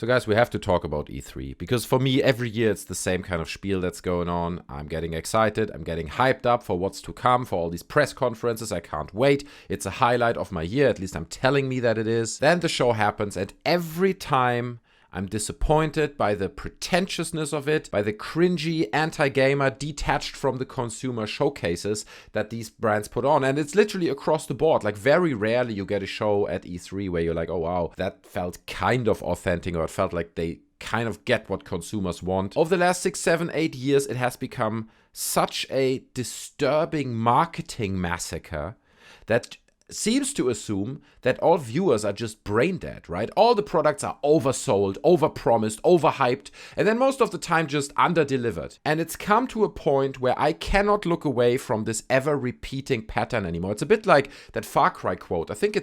So guys, we have to talk about E3, because for me, every year it's the same kind of spiel that's going on. I'm getting excited, I'm getting hyped up for what's to come, for all these press conferences. I can't wait. It's a highlight of my year, at least I'm telling me that it is. Then the show happens, and every time I'm disappointed by the pretentiousness of it, by the cringy, anti-gamer, detached from the consumer showcases that these brands put on. And it's literally across the board. Like, very rarely you get a show at E3 where you're like, oh wow, that felt kind of authentic, or it felt like they kind of get what consumers want. Over the last 6, 7, 8 years, it has become such a disturbing marketing massacre that seems to assume that all viewers are just brain dead, right? All the products are oversold, overpromised, overhyped, and then most of the time just underdelivered. And it's come to a point where I cannot look away from this ever-repeating pattern anymore. It's a bit like that Far Cry quote. I think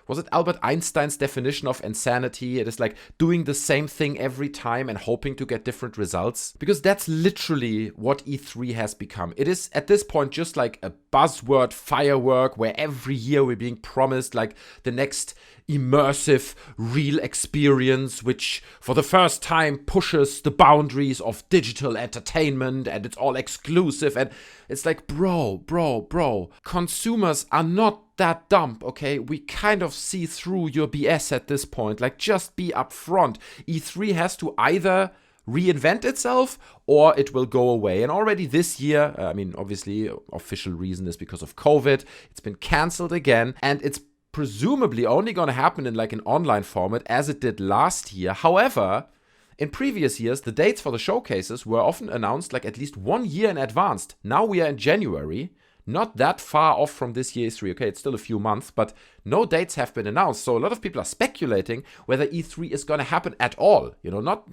was it Albert Einstein's definition of insanity? It is like doing the same thing every time and hoping to get different results. Because that's literally what E3 has become. It is at this point just like a buzzword firework where every year we're being promised like the next immersive, real experience, which for the first time pushes the boundaries of digital entertainment, and it's all exclusive. And it's like, bro, consumers are not that dumb, okay? We kind of see through your BS at this point. Like, just be upfront. E3 has to either reinvent itself or it will go away. And already this year, obviously, official reason is because of COVID. It's been cancelled again, and it's presumably only going to happen in like an online format as it did last year. However, in previous years, the dates for the showcases were often announced like at least 1 year in advance. Now we are in January, not that far off from this year's E3. Okay, it's still a few months, but no dates have been announced. So a lot of people are speculating whether E3 is going to happen at all. You know, not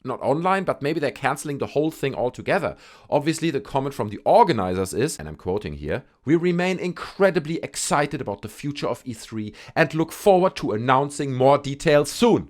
online, but maybe they're canceling the whole thing altogether. Obviously, the comment from the organizers is, and I'm quoting here, "We remain incredibly excited about the future of E3 and look forward to announcing more details soon."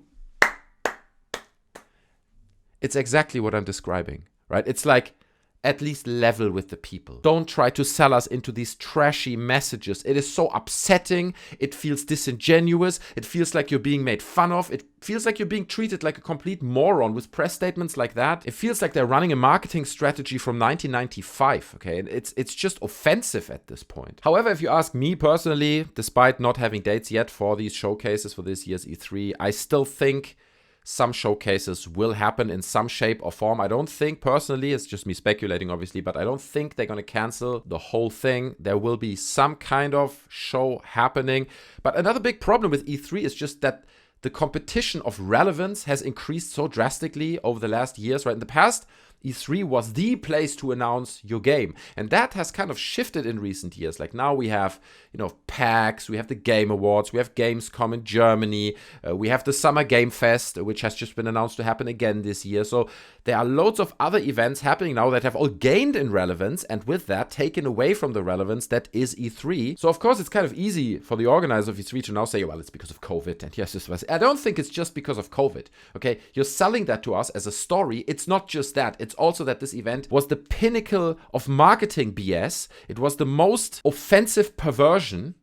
It's exactly what I'm describing, right? It's like, at least level with the people. Don't try to sell us into these trashy messages. It is so upsetting. It feels disingenuous. It feels like you're being made fun of. It feels like you're being treated like a complete moron with press statements like that. It feels like they're running a marketing strategy from 1995, okay? And it's just offensive at this point. However, if you ask me personally, despite not having dates yet for these showcases for this year's E3, I still think some showcases will happen in some shape or form. I don't think, personally, it's just me speculating obviously, but I don't think they're going to cancel the whole thing. There will be some kind of show happening. But another big problem with E3 is just that the competition of relevance has increased so drastically over the last years, right? In the past, E3 was the place to announce your game. And that has kind of shifted in recent years. Like, now we have, PAX, we have the Game Awards, we have Gamescom in Germany, we have the Summer Game Fest, which has just been announced to happen again this year. So there are loads of other events happening now that have all gained in relevance, and with that taken away from the relevance that is E3. So of course it's kind of easy for the organizer of E3 to now say, well, it's because of COVID, and yes, this was. I don't think it's just because of COVID, okay? You're selling that to us as a story. It's not just that. It's also that this event was the pinnacle of marketing BS. It was the most offensive perversion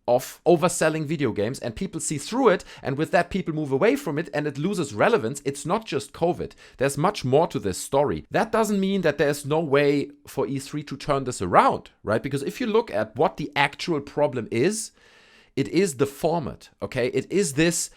of overselling video games, and people see through it, and with that people move away from it, and it loses relevance. It's not just COVID. There's much more to this story. That doesn't mean that there's no way for E3 to turn this around, right? Because if you look at what the actual problem is, it is the format, okay? It is this: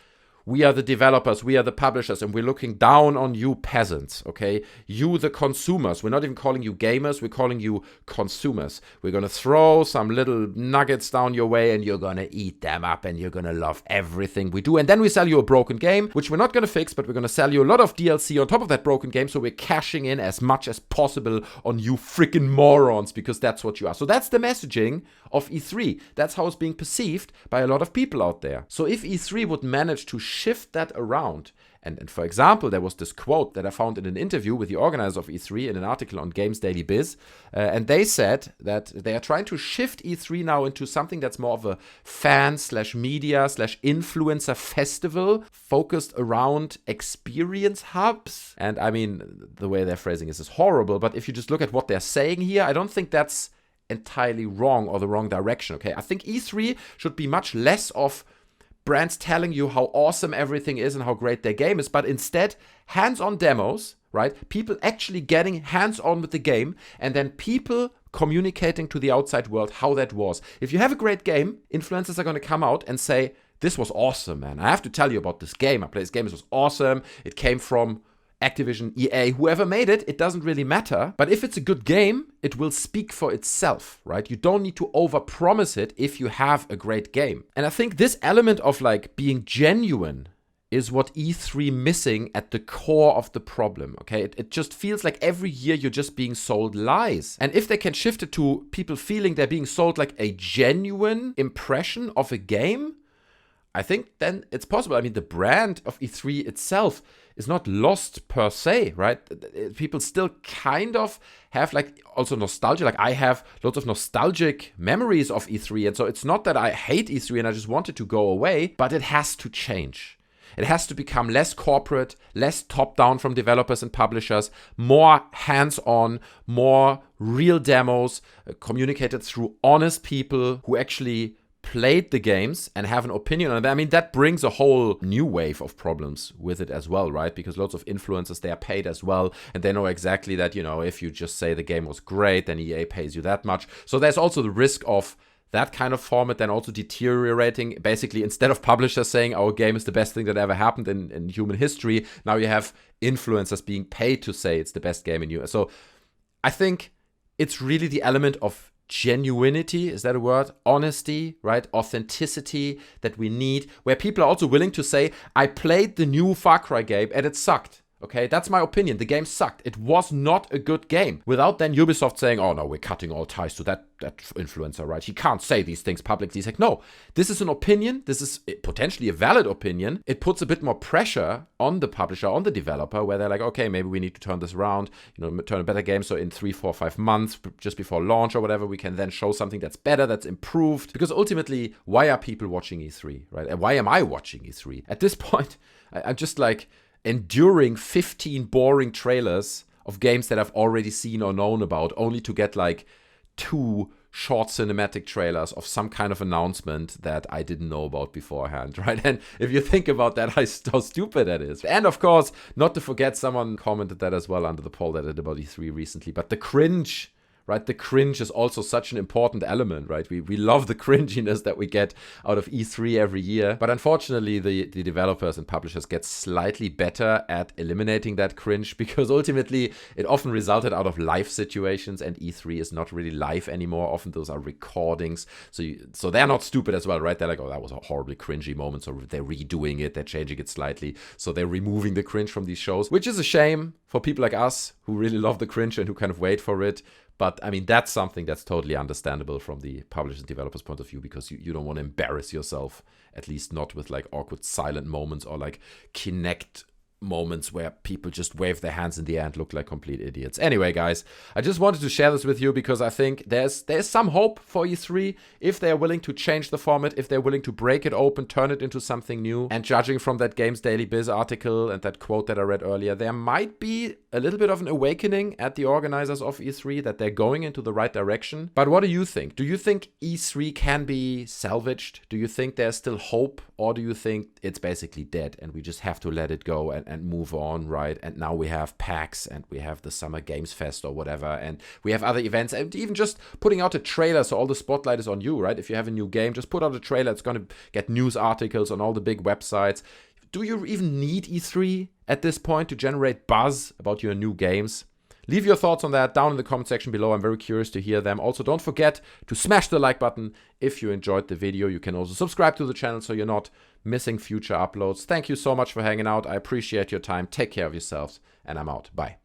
we are the developers, we are the publishers, and we're looking down on you peasants, okay? You, the consumers. We're not even calling you gamers, we're calling you consumers. We're gonna throw some little nuggets down your way, and you're gonna eat them up, and you're gonna love everything we do. And then we sell you a broken game, which we're not gonna fix, but we're gonna sell you a lot of DLC on top of that broken game, so we're cashing in as much as possible on you freaking morons, because that's what you are. So that's the messaging of E3. That's how it's being perceived by a lot of people out there. So if E3 would manage to shift that around, and for example, there was this quote that I found in an interview with the organizer of E3 in an article on Games Daily Biz, and they said that they are trying to shift E3 now into something that's more of a fan/media/influencer festival focused around experience hubs. And I mean, the way they're phrasing this is horrible, but if you just look at what they're saying here, I don't think that's entirely wrong or the wrong direction, okay? I think E3 should be much less of brands telling you how awesome everything is and how great their game is, but instead hands-on demos, right? People actually getting hands-on with the game, and then people communicating to the outside world how that was. If you have a great game, influencers are going to come out and say, this was awesome, man. I have to tell you about this game. I played this game. This was awesome. It came from Activision, EA, whoever made it, it doesn't really matter. But if it's a good game, it will speak for itself, right? You don't need to overpromise it if you have a great game. And I think this element of like being genuine is what E3 missing at the core of the problem, okay? It just feels like every year you're just being sold lies. And if they can shift it to people feeling they're being sold like a genuine impression of a game, I think then it's possible. I mean, the brand of E3 itself is not lost per se, right? People still kind of have like also nostalgia. Like I have lots of nostalgic memories of E3. And so it's not that I hate E3 and I just want it to go away, but it has to change. It has to become less corporate, less top-down from developers and publishers, more hands-on, more real demos, communicated through honest people who actually played the games and have an opinion on it. I mean, that brings a whole new wave of problems with it as well, right? Because lots of influencers, they are paid as well, and they know exactly that, you know, if you just say the game was great, then EA pays you that much. So there's also the risk of that kind of format then also deteriorating. Basically, instead of publishers saying our game is the best thing that ever happened in human history, now you have influencers being paid to say it's the best game in you. So I think it's really the element of genuinity, is that a word? Honesty, right? Authenticity that we need, where people are also willing to say, I played the new Far Cry game and it sucked. Okay, that's my opinion. The game sucked. It was not a good game. Without then Ubisoft saying, oh no, we're cutting all ties to that influencer, right? He can't say these things publicly. He's like, no, this is an opinion. This is potentially a valid opinion. It puts a bit more pressure on the publisher, on the developer, where they're like, okay, maybe we need to turn this around, you know, turn a better game. So in 3, 4, 5 months, just before launch or whatever, we can then show something that's better, that's improved. Because ultimately, why are people watching E3, right? And why am I watching E3? At this point, I'm just like enduring 15 boring trailers of games that I've already seen or known about, only to get like 2 short cinematic trailers of some kind of announcement that I didn't know about beforehand, right? And if you think about that, how stupid that is. And of course, not to forget, someone commented that as well under the poll that I did about E3 recently, but the cringe, right? The cringe is also such an important element, right? We love the cringiness that we get out of E3 every year. But unfortunately, the developers and publishers get slightly better at eliminating that cringe, because ultimately it often resulted out of live situations, and E3 is not really live anymore. Often those are recordings. So they're not stupid as well, right? They're like, oh, that was a horribly cringy moment. So they're redoing it. They're changing it slightly. So they're removing the cringe from these shows, which is a shame for people like us who really love the cringe and who kind of wait for it. But I mean, that's something that's totally understandable from the publishers and developers' point of view, because you don't want to embarrass yourself, at least not with like awkward silent moments or like Kinect moments where people just wave their hands in the air and look like complete idiots. Anyway, guys, I just wanted to share this with you because I think there's some hope for E3 if they're willing to change the format, if they're willing to break it open, turn it into something new. And judging from that Games Daily Biz article and that quote that I read earlier, there might be a little bit of an awakening at the organizers of E3 that they're going into the right direction. But what do you think? Do you think E3 can be salvaged? Do you think there's still hope? Or do you think it's basically dead and we just have to let it go and move on, right? And now we have PAX and we have the Summer Games Fest or whatever, and we have other events, and even just putting out a trailer so all the spotlight is on you, right? If you have a new game, just put out a trailer. It's going to get news articles on all the big websites. Do you even need E3 at this point to generate buzz about your new games? Leave your thoughts on that down in the comment section below. I'm very curious to hear them. Also, don't forget to smash the like button if you enjoyed the video. You can also subscribe to the channel so you're not missing future uploads. Thank you so much for hanging out. I appreciate your time. Take care of yourselves, and I'm out. Bye.